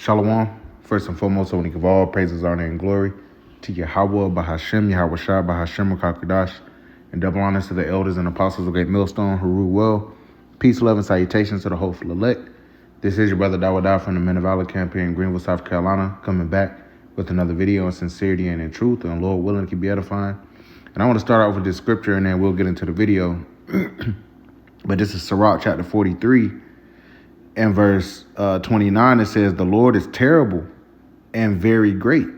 Shalom. First and foremost, I want to give all praises, honor, and glory to Yahweh, Bahashem, Yahweh Shai, Bahashem, Kakadash, and double honors to the elders and apostles of Great Millstone who rule well. Peace, love, and salutations to the hopeful elect. This is your brother Dawadah from the Men of Valor camp here in Greenville, South Carolina, coming back with another video in sincerity and in truth, and Lord willing, it can be edifying. And I want to start off with this scripture, and then we'll get into the video. But this is Sirach chapter 43. In verse 29, it says, "The Lord is terrible and very great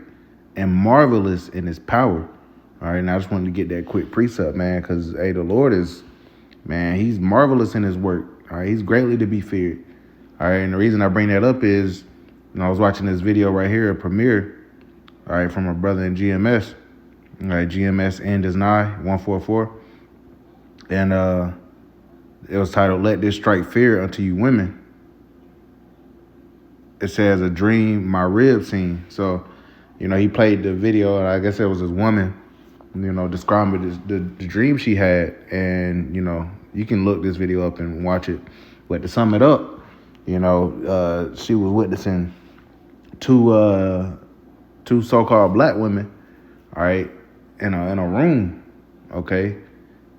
and marvelous in his power." All right, and I just wanted to get that quick precept, man, because, hey, the Lord is, man, he's marvelous in his work. All right, he's greatly to be feared. All right, and the reason I bring that up is, I was watching this video right here, a premiere, all right, from a brother in GMS. All right, GMS End is Nigh, 144. And it was titled, "Let This Strike Fear Unto You Women." It says, "A dream my rib seen." So, he played the video, and I guess it was his woman, describing the dream she had. And, you can look this video up and watch it. But to sum it up, she was witnessing two so-called black women, all right, in a room, okay?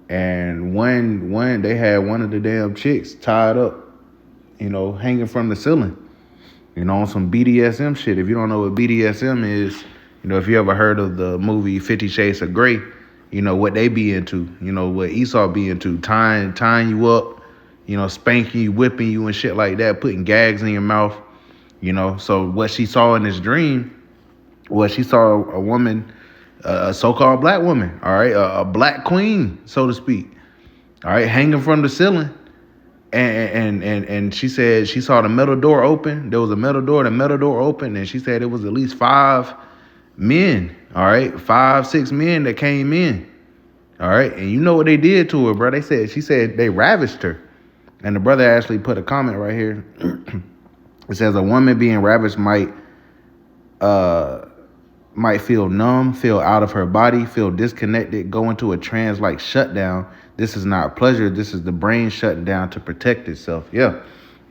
And one they had one of the damn chicks tied up, hanging from the ceiling. On some BDSM shit. If you don't know what BDSM is, if you ever heard of the movie 50 Shades of Grey, what they be into, what Esau be into, tying you up, spanking you, whipping you and shit like that, putting gags in your mouth, So what she saw in this dream was she saw a woman, a so-called black woman, all right, a black queen, so to speak, all right, hanging from the ceiling. And she said she saw the metal door open. There was a metal door. The metal door opened, and she said it was at least 5 men. All right, 5-6 men that came in. All right, and you know what they did to her, bro? She said they ravished her. And the brother actually put a comment right here. It says, "A woman being ravished might feel numb, feel out of her body, feel disconnected, go into a trance-like shutdown. This is not pleasure. This is the brain shutting down to protect itself." Yeah,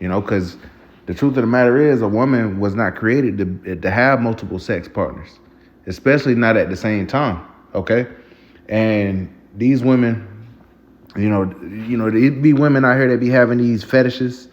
because the truth of the matter is a woman was not created to have multiple sex partners, especially not at the same time, okay? And these women, there be women out here that be having these fetishes.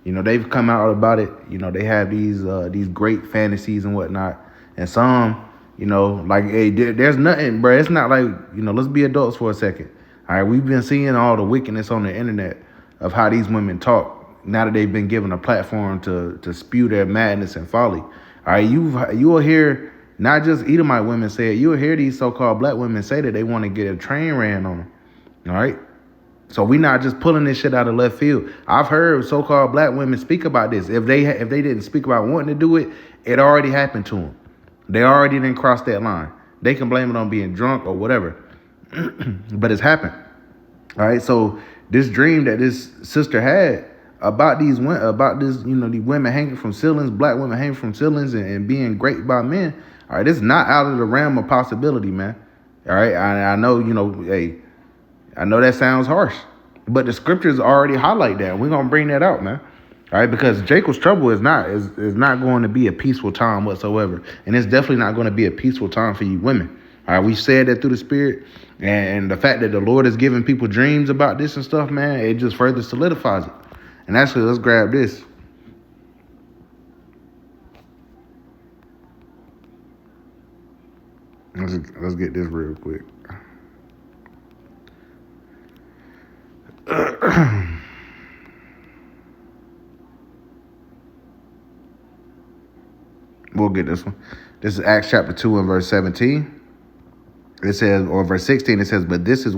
They've come out about it. They have these great fantasies and whatnot. And some, hey, there's nothing, bro. It's not like, let's be adults for a second. All right, we've been seeing all the wickedness on the internet of how these women talk now that they've been given a platform to spew their madness and folly. All right, you will hear not just Edomite women say it. You'll hear these so-called black women say that they want to get a train ran on them. All right, so we're not just pulling this shit out of left field. I've heard so-called black women speak about this. If they didn't speak about wanting to do it, it already happened to them. They already didn't cross that line. They can blame it on being drunk or whatever. But it's happened. All right. So this dream that this sister had about these women hanging from ceilings, black women hanging from ceilings and being great by men. All right. This is not out of the realm of possibility, man. All right. I know, hey, I know that sounds harsh, but the scriptures already highlight that. We're going to bring that out, man. All right, because Jacob's trouble is not going to be a peaceful time whatsoever, and it's definitely not going to be a peaceful time for you women. All right, we said that through the Spirit, and the fact that the Lord is giving people dreams about this and stuff, man, it just further solidifies it. And actually, let's grab this. Let's get this real quick. We'll get this one. This is Acts chapter 2 and verse 17. It says, or verse 16, it says, "But this is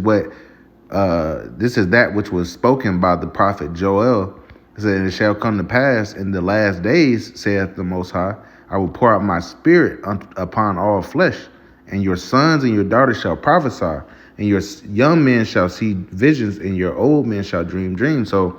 that which was spoken by the prophet Joel. It said, it shall come to pass in the last days, saith the Most High, I will pour out my spirit upon all flesh, and your sons and your daughters shall prophesy, and your young men shall see visions, and your old men shall dream dreams." So,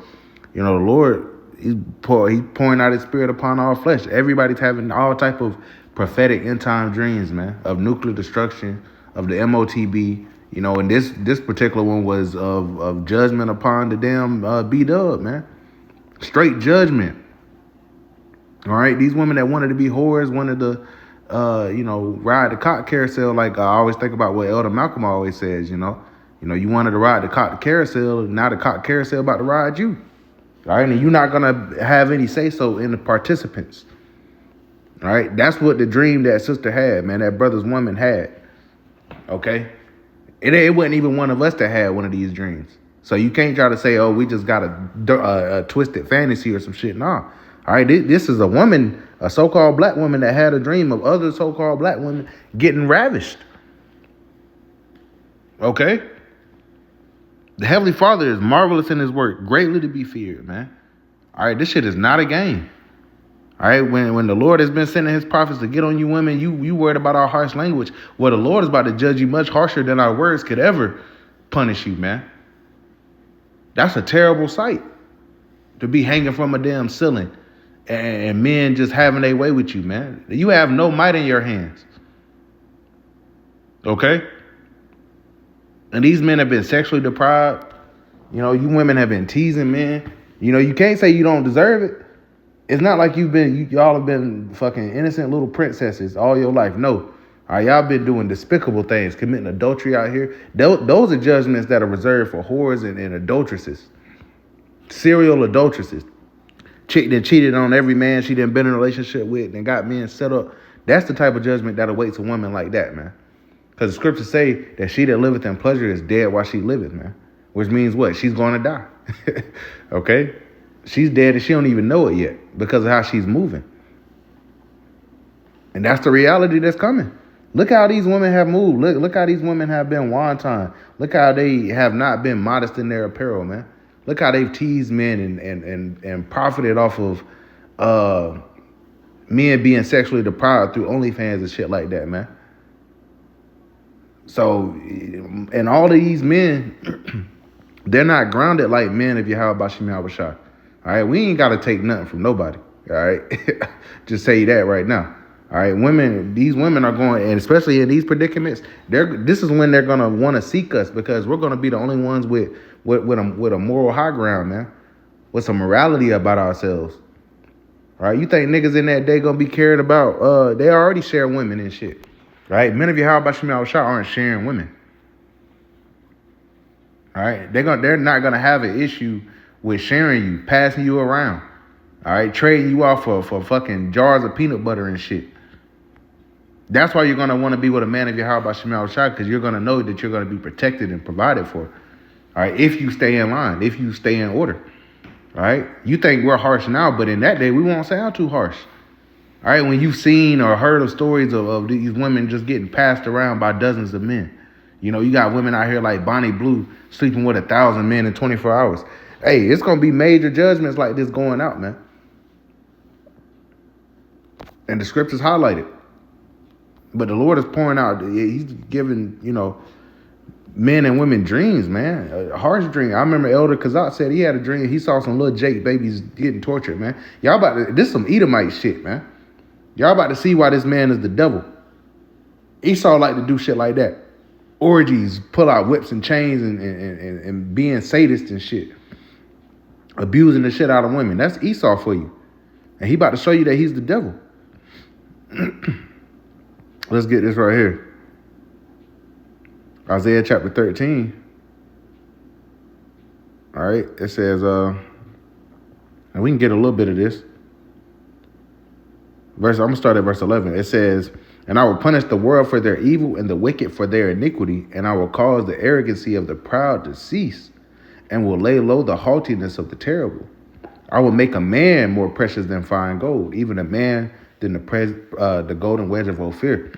the Lord, He's pouring out his spirit upon all flesh. Everybody's having all type of prophetic end time dreams, man, of nuclear destruction, of the MOTB, and this particular one was of judgment upon the damn B-Dub, man. Straight judgment. All right, these women that wanted to be whores, wanted to, ride the cock carousel. Like I always think about what Elder Malcolm always says. You wanted to ride the cock carousel, and now the cock carousel about to ride you. All right, and you're not gonna have any say so in the participants. All right, that's what the dream that sister had, man. That brother's woman had. Okay, it wasn't even one of us that had one of these dreams. So you can't try to say, oh, we just got a twisted fantasy or some shit. Nah. All right, this is a woman, a so-called black woman that had a dream of other so-called black women getting ravished. Okay? The Heavenly Father is marvelous in his work, greatly to be feared, man. All right, this shit is not a game. All right, when the Lord has been sending his prophets to get on you women, you worried about our harsh language. Well, the Lord is about to judge you much harsher than our words could ever punish you, man. That's a terrible sight, to be hanging from a damn ceiling and men just having their way with you, man. You have no might in your hands. Okay? And these men have been sexually deprived. You women have been teasing men. You can't say you don't deserve it. It's not like y'all have been fucking innocent little princesses all your life. No. All right, y'all been doing despicable things, committing adultery out here. Those are judgments that are reserved for whores and adulteresses. Serial adulteresses. Chick that cheated on every man she done been in a relationship with and got men set up. That's the type of judgment that awaits a woman like that, man. Because the scriptures say that she that liveth in pleasure is dead while she liveth, man. Which means what? She's going to die. Okay? She's dead and she don't even know it yet because of how she's moving. And that's the reality that's coming. Look how these women have moved. Look how these women have been wanton. Look how they have not been modest in their apparel, man. Look how they've teased men and profited off of men being sexually deprived through OnlyFans and shit like that, man. So, and all of these men, they're not grounded like men of Yahweh Bashim Yahushua. All right, we ain't got to take nothing from nobody. All right, just say that right now. All right, these women are going, and especially in these predicaments, this is when they're gonna want to seek us because we're gonna be the only ones with a moral high ground, man, with some morality about ourselves. All right, you think niggas in that day gonna be caring about? They already share women and shit. Right, men of Yahweh Bashim Yahushua aren't sharing women. All right, they're not gonna have an issue with sharing you, passing you around. All right, trading you off for fucking jars of peanut butter and shit. That's why you're gonna want to be with a man of Yahweh Bashim Yahushua, because you're gonna know that you're gonna be protected and provided for. All right, if you stay in line, if you stay in order. All right, you think we're harsh now, but in that day we won't sound too harsh. All right, when you've seen or heard of stories of these women just getting passed around by dozens of men. You got women out here like Bonnie Blue sleeping with 1,000 men in 24 hours. Hey, it's going to be major judgments like this going out, man. And the scriptures highlight it. But the Lord is pouring out, he's giving, men and women dreams, man. A harsh dream. I remember Elder Kazak said he had a dream. He saw some little Jake babies getting tortured, man. This is some Edomite shit, man. Y'all about to see why this man is the devil. Esau like to do shit like that. Orgies, pull out whips and chains and being sadists and shit. Abusing the shit out of women. That's Esau for you. And he about to show you that he's the devil. Let's get this right here. Isaiah chapter 13. All right. It says, and we can get a little bit of this. I'm going to start at verse 11. It says, and I will punish the world for their evil and the wicked for their iniquity, and I will cause the arrogancy of the proud to cease, and will lay low the haughtiness of the terrible. I will make a man more precious than fine gold, even a man than the golden wedge of Ophir.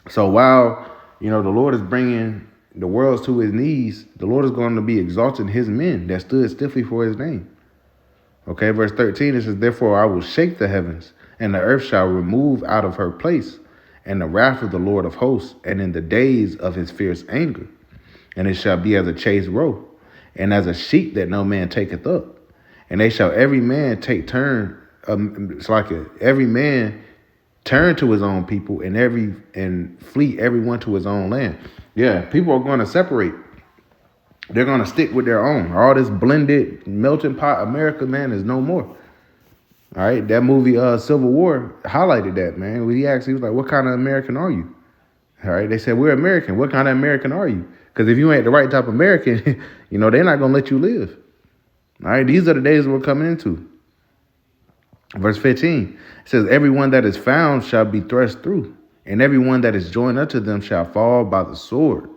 So while, the Lord is bringing the worlds to his knees, the Lord is going to be exalting his men that stood stiffly for his name. Okay, verse 13, it says, therefore I will shake the heavens, and the earth shall remove out of her place, and the wrath of the Lord of hosts, and in the days of his fierce anger. And it shall be as a chased roe, and as a sheep that no man taketh up. And they shall every man take turn. Every man turn to his own people, and flee everyone to his own land. Yeah, people are going to separate. They're going to stick with their own. All this blended melting pot America, man, is no more. All right, that movie Civil War highlighted that, man. When he was like, "What kind of American are you?" All right, they said, "We're American. What kind of American are you?" Because if you ain't the right type of American, they're not gonna let you live. All right, these are the days we're coming into. Verse 15 says, "Everyone that is found shall be thrust through, and everyone that is joined unto them shall fall by the sword.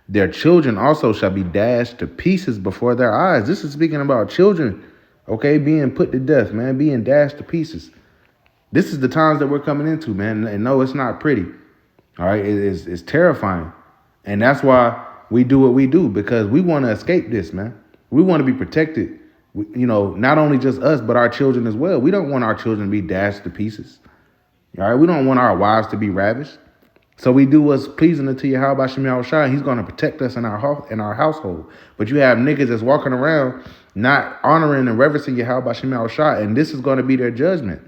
Their children also shall be dashed to pieces before their eyes." This is speaking about children, okay, being put to death, man, being dashed to pieces. This is the times that we're coming into, man. And no, it's not pretty. All right, it's terrifying. And that's why we do what we do, because we want to escape this, man. We want to be protected. Not only just us, but our children as well. We don't want our children to be dashed to pieces. All right, we don't want our wives to be ravished. So we do what's pleasing unto Yahweh Shem Yahushua. He's going to protect us in our household. But you have niggas that's walking around not honoring and reverencing Yahweh Shem Yahushua, and this is going to be their judgment.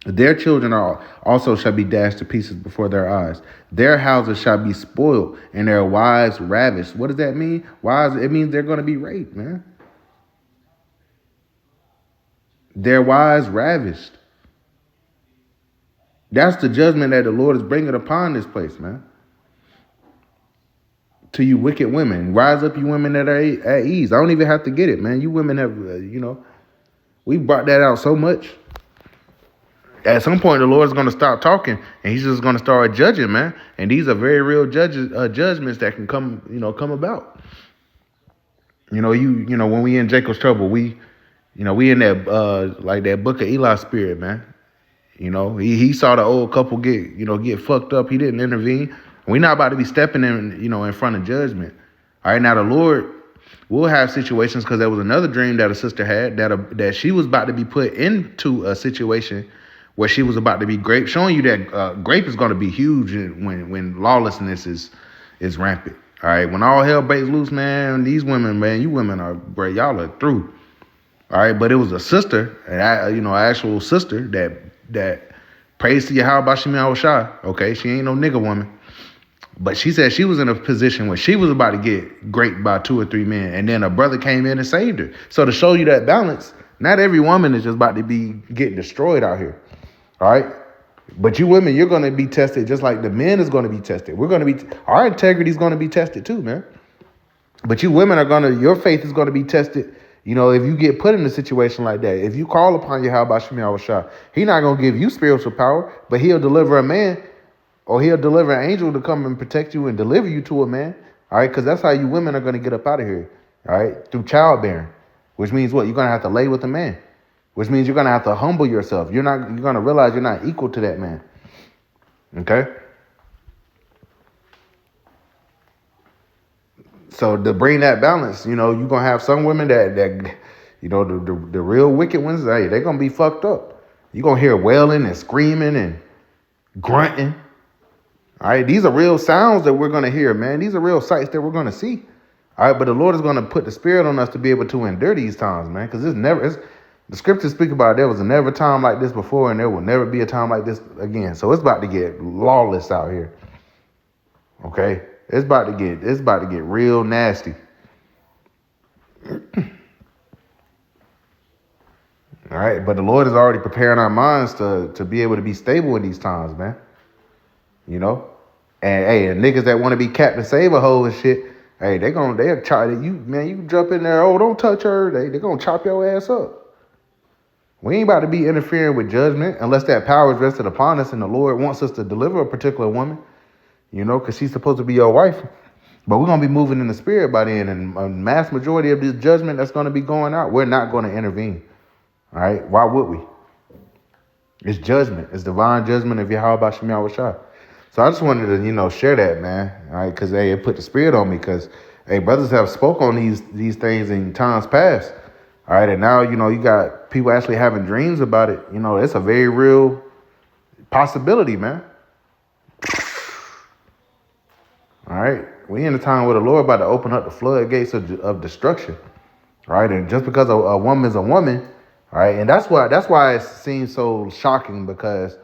Their children also shall be dashed to pieces before their eyes. Their houses shall be spoiled, and their wives ravished. What does that mean? Wives, it means they're going to be raped, man. Their wives ravished. That's the judgment that the Lord is bringing upon this place, man. To you wicked women. Rise up, you women that are at ease. I don't even have to get it, man. You women have, we brought that out so much. At some point, the Lord's going to stop talking, and He's just going to start judging, man. And these are very real judgments that can come about. When we in Jacob's trouble, we in that like that book of Eli spirit, man. He saw the old couple get fucked up. He didn't intervene. We're not about to be stepping in front of judgment. All right, now the Lord will have situations, because there was another dream that a sister had that she was about to be put into a situation where she was about to be grape, showing you that grape is going to be huge when lawlessness is rampant. All right, when all hell breaks loose, man, these women, man, you women are, bro, y'all are through. All right, but it was a sister, an actual sister that prays to Yahweh Shem Yahushua. Okay, she ain't no nigga woman. But she said she was in a position where she was about to get raped by 2 or 3 men, and then a brother came in and saved her. So to show you that balance, not every woman is just about to be getting destroyed out here. All right? But you women, you're going to be tested just like the men is going to be tested. Our integrity is going to be tested too, man. But you women your faith is going to be tested. If you get put in a situation like that, if you call upon Yahweh Shem Yahushua, He's not going to give you spiritual power, but He'll deliver a man, or He'll deliver an angel to come and protect you and deliver you to a man. All right, because that's how you women are going to get up out of here. All right, through childbearing, which means what? You're going to have to lay with a man, which means you're going to have to humble yourself. You're going to realize you're not equal to that man. Okay. So to bring that balance, you're going to have some women that the real wicked ones, hey, they're going to be fucked up. You're going to hear wailing and screaming and grunting. All right, these are real sounds that we're going to hear, man. These are real sights that we're going to see. All right, but the Lord is going to put the Spirit on us to be able to endure these times, man, because the scriptures speak about there was never a time like this before, and there will never be a time like this again. So it's about to get lawless out here. Okay, it's about to get real nasty. All right, but the Lord is already preparing our minds to be able to be stable in these times, man. And hey, and niggas that want to be Captain Save-A-Hole and shit, hey, they'll chop you, man. You jump in there, oh, don't touch her. They're gonna chop your ass up. We ain't about to be interfering with judgment unless that power is rested upon us and the Lord wants us to deliver a particular woman, because she's supposed to be your wife. But we're gonna be moving in the spirit by then, and a mass majority of this judgment that's gonna be going out, we're not gonna intervene. All right, why would we? It's judgment. It's divine judgment of Yahweh Shem Yahushua. So I just wanted to, share that, man. All right, because it put the spirit on me. Because brothers have spoke on these things in times past. All right, and now you got people actually having dreams about it. It's a very real possibility, man. All right, we in a time where the Lord about to open up the floodgates of destruction. All right, and just because a woman is a woman, all right, and that's why it seems so shocking, because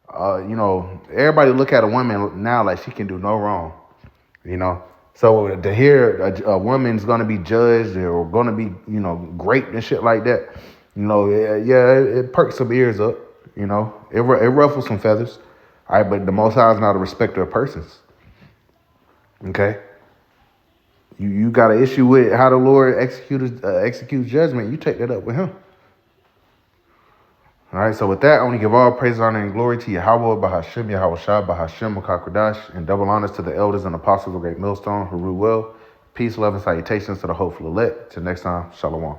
everybody look at a woman now like she can do no wrong, So to hear a woman's going to be judged or going to be, raped and shit like that, You know, it perks some ears up. You know, it ruffles some feathers. All right, but the Most High is not a respecter of persons. Okay, you got an issue with how the Lord executes judgment. You take that up with Him. All right, so with that, I want to give all praise, honor, and glory to Yahweh, Bahashim, Yahweh Shah, Bahashim, Makakradash, and double honors to the elders and apostles of Great Millstone who rule well. Peace, love, and salutations to the hopeful elect. Till next time, Shalom.